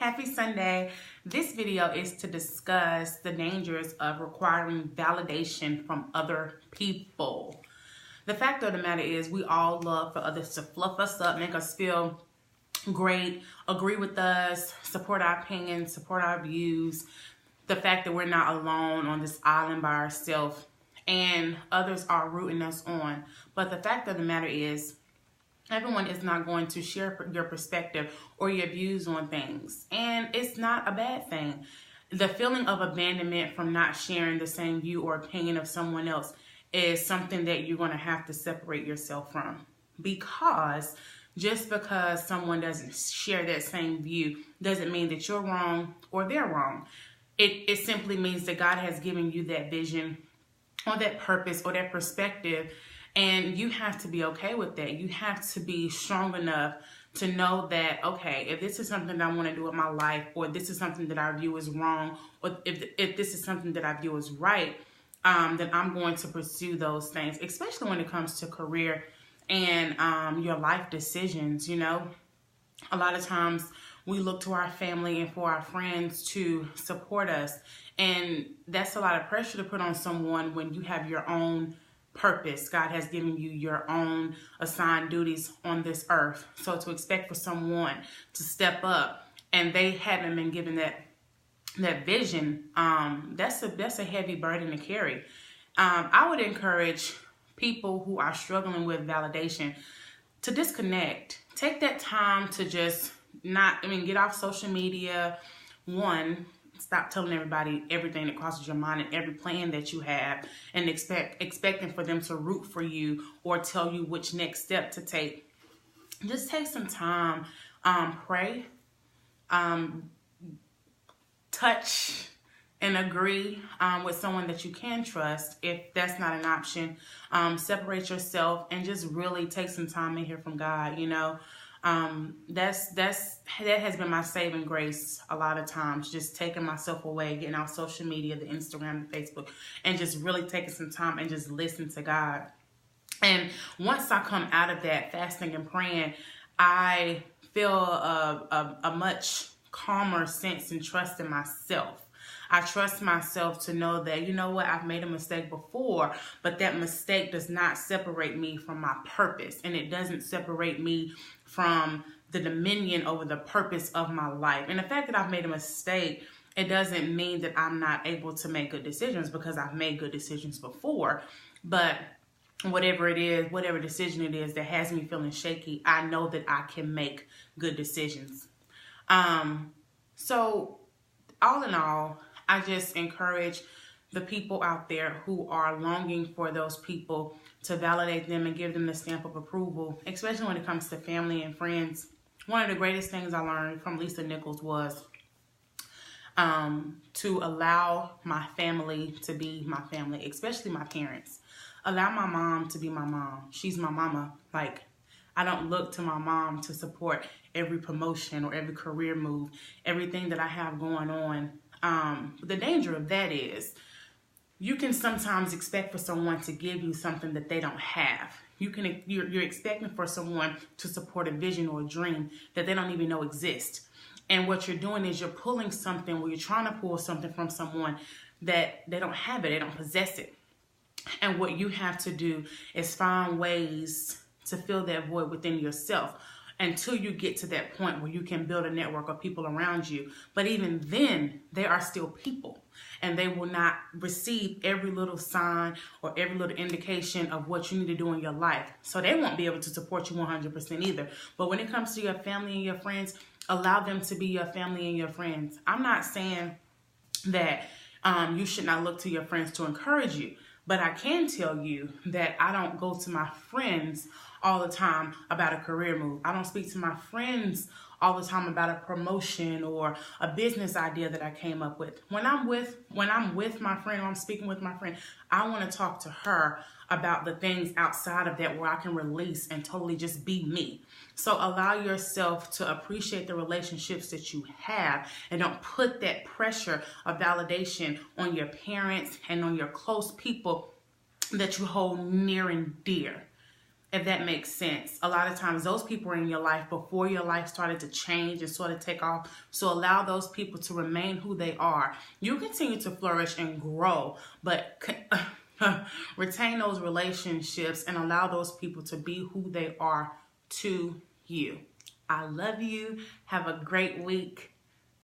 happy Sunday. This video is to discuss the dangers of requiring validation from other people. The fact of the matter is we all love for others to fluff us up, make us feel great, agree with us, support our opinions, support our views. The fact that we're not alone on this island by ourselves and others are rooting us on. But the fact of the matter is everyone is not going to share your perspective or your views on things. And it's not a bad thing. The feeling of abandonment from not sharing the same view or opinion of someone else is something that you're going to have to separate yourself from. Because just because someone doesn't share that same view doesn't mean that you're wrong or they're wrong. It simply means that God has given you that vision or that purpose or that perspective, and you have to be okay with that. You have to be strong enough to know that, okay, if this is something that I want to do with my life, or this is something that I view as wrong, or if this is something that I view as right, then I'm going to pursue those things, especially when it comes to career and your life decisions. You know, a lot of times we look to our family and for our friends to support us. And that's a lot of pressure to put on someone when you have your own purpose. God has given you your own assigned duties on this earth. So to expect for someone to step up and they haven't been given that vision, that's a heavy burden to carry. I would encourage people who are struggling with validation to disconnect. Take that time to just get off social media. One, stop telling everybody everything that crosses your mind and every plan that you have, and expecting for them to root for you or tell you which next step to take. Just take some time, pray, touch and agree with someone that you can trust. If that's not an option, separate yourself and just really take some time and hear from God. You know, that has been my saving grace a lot of times, just taking myself away, getting off social media, the Instagram, the Facebook, and just really taking some time and just listen to God. And once I come out of that fasting and praying, I feel a much calmer sense and trust in myself. I trust myself to know that, you know what, I've made a mistake before, but that mistake does not separate me from my purpose, and it doesn't separate me from the dominion over the purpose of my life. And the fact that I've made a mistake, it doesn't mean that I'm not able to make good decisions, because I've made good decisions before. But whatever it is, whatever decision it is that has me feeling shaky, I know that I can make good decisions. So all in all, I just encourage the people out there who are longing for those people to validate them and give them the stamp of approval, especially when it comes to family and friends. One of the greatest things I learned from Lisa Nichols was to allow my family to be my family, especially my parents. Allow my mom to be my mom. She's my mama. Like, I don't look to my mom to support every promotion or every career move, everything that I have going on. The danger of that is you can sometimes expect for someone to give you something that they don't have. You're expecting for someone to support a vision or a dream that they don't even know exists. And what you're doing is you're pulling something, where you're trying to pull something from someone that they don't have it, they don't possess it. And what you have to do is find ways to fill that void within yourself, until you get to that point where you can build a network of people around you. But even then, they are still people, and they will not receive every little sign or every little indication of what you need to do in your life. So they won't be able to support you 100% either. But when it comes to your family and your friends, allow them to be your family and your friends. I'm not saying that you should not look to your friends to encourage you, but I can tell you that I don't go to my friends all the time about a career move. I don't speak to my friends all the time about a promotion or a business idea that I came up with. When I'm with my friend, or I'm speaking with my friend, I want to talk to her about the things outside of that, where I can release and totally just be me. So allow yourself to appreciate the relationships that you have, and don't put that pressure of validation on your parents and on your close people that you hold near and dear. if that makes sense. A lot of times those people are in your life before your life started to change and sort of take off. So allow those people to remain who they are. You continue to flourish and grow, but retain those relationships and allow those people to be who they are to you. I love you. Have a great week.